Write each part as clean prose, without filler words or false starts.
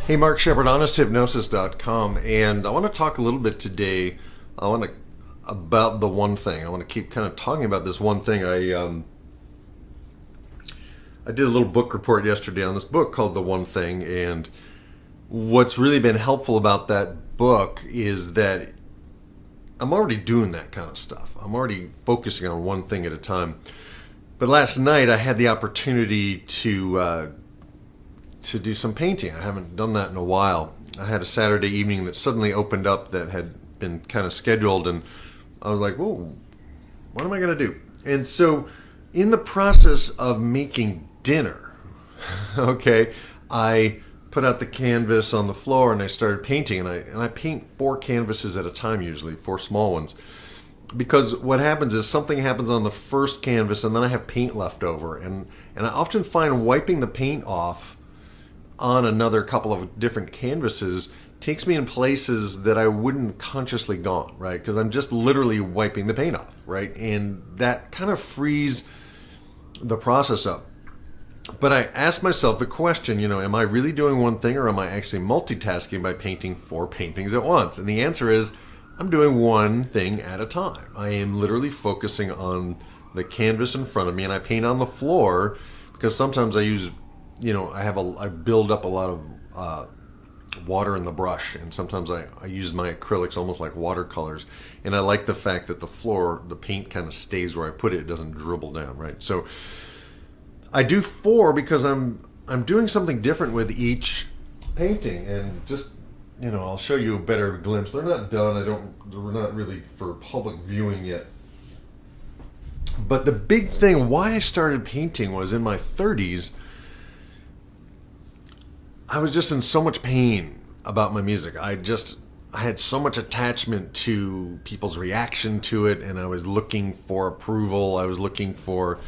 Hey, Mark Shepard, honesthypnosis.com, and I want to talk a little bit today. About the one thing. I want to keep kind of talking about this one thing. I did a little book report yesterday on this book called The One Thing, and what's really been helpful about that book is that I'm already doing that kind of stuff. I'm already focusing on one thing at a time. But last night I had the opportunity to do some painting. I haven't done that in a while. I had a Saturday evening that suddenly opened up that had been kind of scheduled, and I was like, whoa, what am I going to do? And so in the process of making dinner, okay, I put out the canvas on the floor and I started painting, and I paint 4 canvases at a time, usually 4 small ones, because what happens is something happens on the first canvas and then I have paint left over, and I often find wiping the paint off on another couple of different canvases takes me in places that I wouldn't consciously gone, right? Because I'm just literally wiping the paint off, right? And that kind of frees the process up. But I asked myself the question, am I really doing one thing, or am I actually multitasking by painting 4 paintings at once? And the answer is, I'm doing one thing at a time. I am literally focusing on the canvas in front of me, and I paint on the floor because sometimes I use, I build up a lot of water in the brush, and sometimes I use my acrylics almost like watercolors, and I like the fact that the paint kind of stays where I put it. It doesn't dribble down, right? So I do 4 because I'm doing something different with each painting, and just I'll show you a better glimpse. They're not done. We're not really for public viewing yet. But the big thing why I started painting was in my 30s. I was just in so much pain about my music. I had so much attachment to people's reaction to it, and I was looking for approval. I was looking for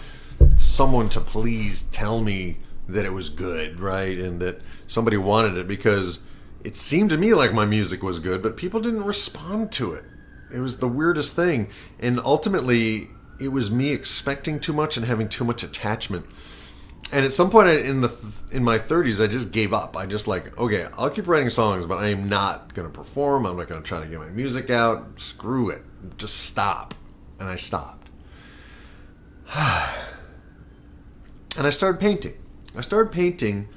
someone to please tell me that it was good, right? And that somebody wanted it, because it seemed to me like my music was good, but people didn't respond to it. It was the weirdest thing. And ultimately, it was me expecting too much and having too much attachment. And at some point in my 30s, I just gave up. I just okay, I'll keep writing songs, but I am not going to perform. I'm not going to try to get my music out. Screw it. Just stop. And I stopped. And I started painting. I started painting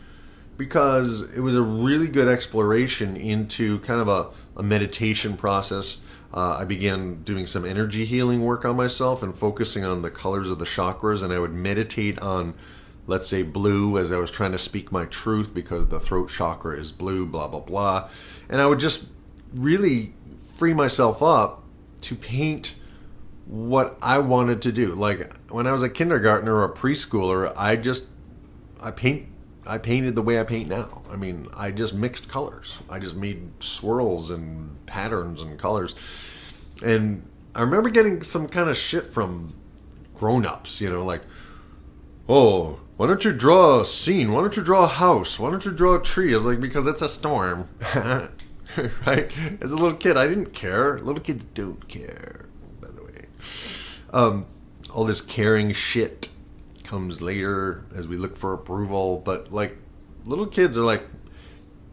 because it was a really good exploration into kind of a meditation process. I began doing some energy healing work on myself and focusing on the colors of the chakras, and I would meditate on, let's say, blue, as I was trying to speak my truth, because the throat chakra is blue, blah, blah, blah. And I would just really free myself up to paint what I wanted to do. Like when I was a kindergartner or a preschooler, I painted the way I paint now. I mean, I just mixed colors. I just made swirls and patterns and colors. And I remember getting some kind of shit from grown-ups, like, oh, why don't you draw a scene? Why don't you draw a house? Why don't you draw a tree? I was like, because it's a storm. Right? As a little kid, I didn't care. Little kids don't care, by the way. All this caring shit comes later as we look for approval. But little kids are like,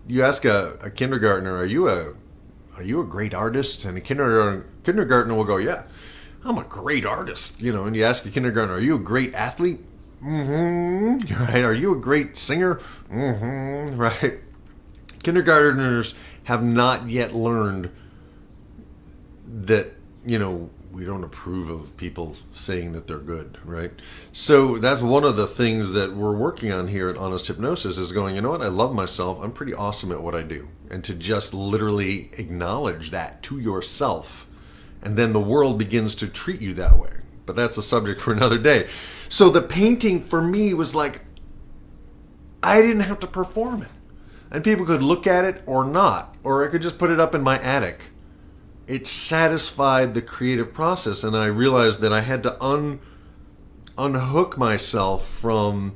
you ask a kindergartner, are you a great artist? And a kindergartner will go, yeah, I'm a great artist. And you ask a kindergartner, are you a great athlete? Mm-hmm. Right? Are you a great singer? Mm-hmm. Right? Kindergartners have not yet learned that, we don't approve of people saying that they're good, right? So that's one of the things that we're working on here at Honest Hypnosis, is going, you know what? I love myself. I'm pretty awesome at what I do. And to just literally acknowledge that to yourself, and then the world begins to treat you that way. But that's a subject for another day. So the painting for me was like, I didn't have to perform it. And people could look at it or not, or I could just put it up in my attic. It satisfied the creative process, and I realized that I had to unhook myself from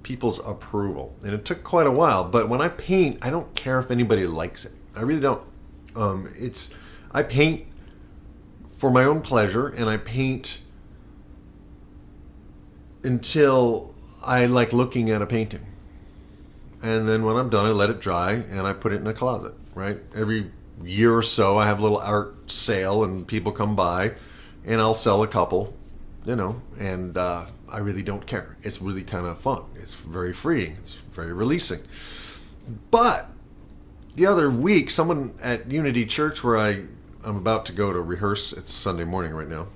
people's approval. And it took quite a while, but when I paint, I don't care if anybody likes it. I really don't. I paint for my own pleasure, and I paint until I like looking at a painting. and then when I'm done, I let it dry and I put it in a closet, right? Every year or so, I have a little art sale and people come by, and I'll sell a couple, and I really don't care. It's really kind of fun. It's very freeing. It's very releasing. But the other week, someone at Unity Church, where I'm about to go to rehearse, it's Sunday morning right now,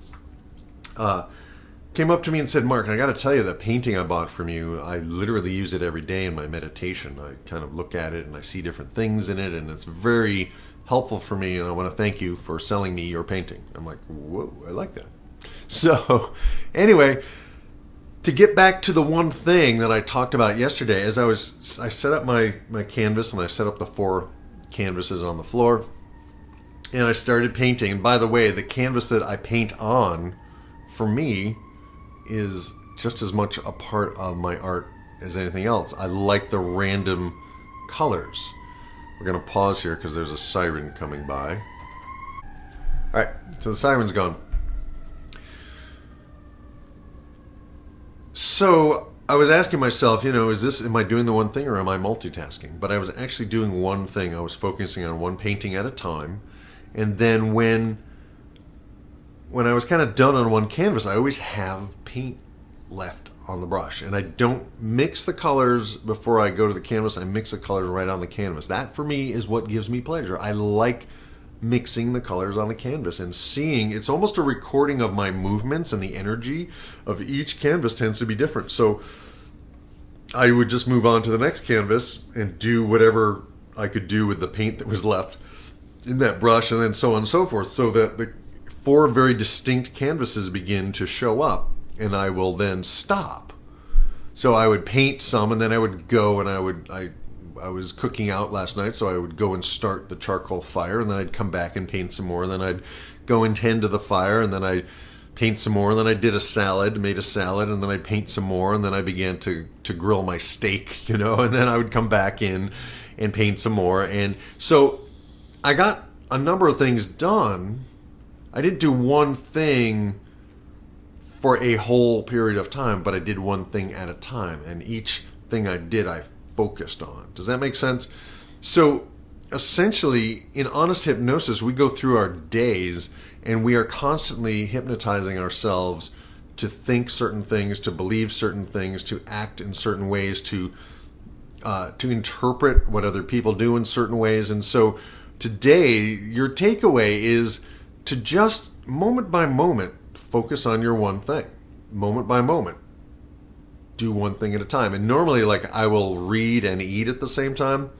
came up to me and said, Mark, I got to tell you, that painting I bought from you, I literally use it every day in my meditation. I kind of look at it and I see different things in it, and it's very helpful for me, and I want to thank you for selling me your painting. I'm like, whoa, I like that. So anyway, to get back to the one thing that I talked about yesterday, as I set up my canvas, and I set up the 4 canvases on the floor, and I started painting. And by the way, the canvas that I paint on, for me, is just as much a part of my art as anything else. I like the random colors. We're going to pause here because there's a siren coming by. All right, so the siren's gone. So I was asking myself, am I doing the one thing or am I multitasking? But I was actually doing one thing. I was focusing on one painting at a time. And then when I was kind of done on one canvas, I always have paint left on the brush. And I don't mix the colors before I go to the canvas. I mix the colors right on the canvas. That, for me, is what gives me pleasure. I like mixing the colors on the canvas and seeing. It's almost a recording of my movements, and the energy of each canvas tends to be different. So I would just move on to the next canvas and do whatever I could do with the paint that was left in that brush, and then so on and so forth, so that the 4 very distinct canvases begin to show up, and I will then stop. So I would paint some, and then I would go, and I was cooking out last night, so I would go and start the charcoal fire, and then I'd come back and paint some more, and then I'd go and tend to the fire, and then I'd paint some more, and then I made a salad, and then I'd paint some more, and then I began to grill my steak, and then I would come back in and paint some more. And so I got a number of things done. I didn't do one thing for a whole period of time, but I did one thing at a time, and each thing I did, I focused on. Does that make sense? So essentially, in Honest Hypnosis, we go through our days, and we are constantly hypnotizing ourselves to think certain things, to believe certain things, to act in certain ways, to interpret what other people do in certain ways. And so today, your takeaway is to just, moment by moment, focus on your one thing. Moment by moment. Do one thing at a time. And normally, I will read and eat at the same time.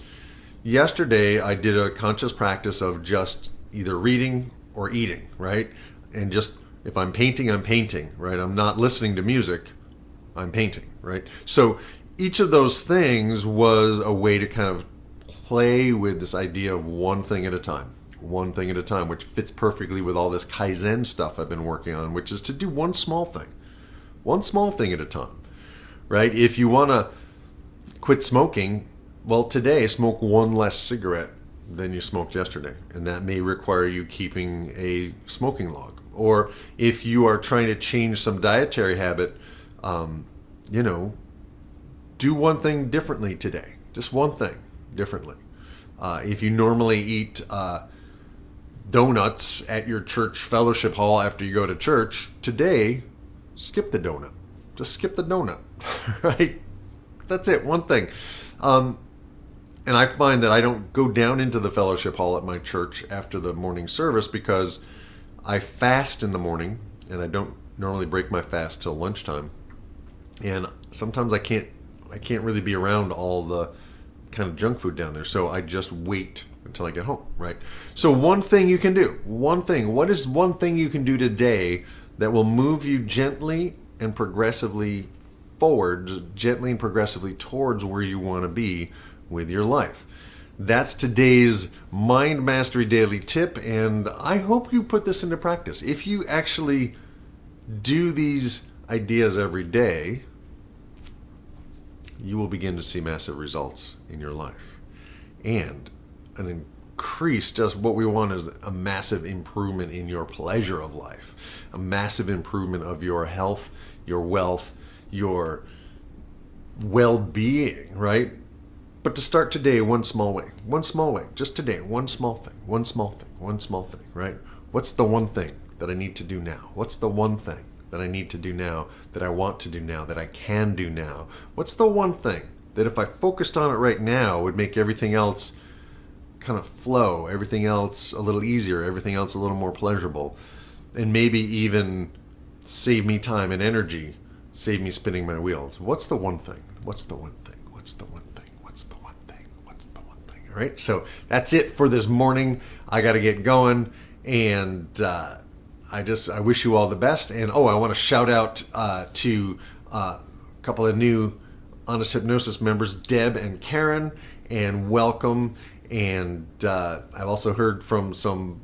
Yesterday, I did a conscious practice of just either reading or eating, right? And just, if I'm painting, I'm painting, right? I'm not listening to music, I'm painting, right? So each of those things was a way to kind of play with this idea of one thing at a time, which fits perfectly with all this Kaizen stuff I've been working on, which is to do one small thing at a time, right? If you want to quit smoking, well, today, smoke one less cigarette than you smoked yesterday, and that may require you keeping a smoking log. Or if you are trying to change some dietary habit, do one thing differently today. Just one thing differently. If you normally eat donuts at your church fellowship hall after you go to church, today, skip the donut. Just skip the donut, right? That's it, one thing. And I find that I don't go down into the fellowship hall at my church after the morning service because I fast in the morning, and I don't normally break my fast till lunchtime. And sometimes I can't really be around all the kind of junk food down there, so I just wait until I get home, right? So one thing you can do, one thing. What is one thing you can do today that will move you gently and progressively forward, gently and progressively towards where you want to be with your life? That's today's Mind Mastery Daily Tip, and I hope you put this into practice. If you actually do these ideas every day, you will begin to see massive results in your life. And an increase, just what we want is a massive improvement in your pleasure of life, a massive improvement of your health, your wealth, your well-being, right? but to start today one small way, just today, one small thing, right? What's the one thing that I need to do now? What's the one thing that I need to do now, that I want to do now, that I can do now? What's the one thing that if I focused on it right now would make everything else kind of flow, everything else a little easier, everything else a little more pleasurable, and maybe even save me time and energy, save me spinning my wheels? What's the one thing? What's the one thing? What's the one thing? What's the one thing? What's the one thing? All right, so that's it for this morning. I got to get going, and I wish you all the best. And I want to shout out to a couple of new Honest Hypnosis members, Deb and Karen, and welcome. And I've also heard from some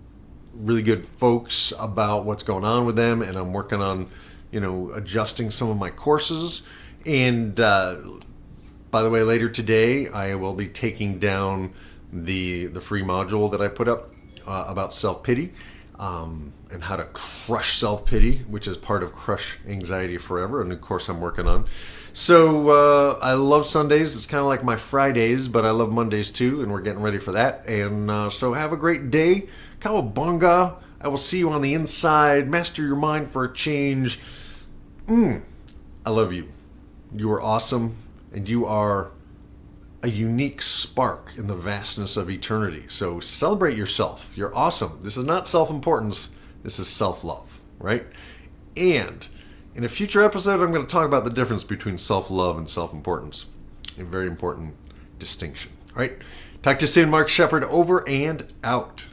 really good folks about what's going on with them, and I'm working on, adjusting some of my courses. And by the way, later today I will be taking down the free module that I put up about self-pity, and how to crush self-pity, which is part of Crush Anxiety Forever, a new course I'm working on. So I love Sundays. It's kind of like my Fridays, but I love Mondays too, and we're getting ready for that. And so have a great day. Cowabunga. I will see you on the inside. Master your mind for a change. I love you. You are awesome, and you are a unique spark in the vastness of eternity. So celebrate yourself. You're awesome. This is not self-importance. This is self-love, right? And in a future episode, I'm going to talk about the difference between self-love and self-importance. A very important distinction. All right. Talk to you soon. Mark Shepard, over and out.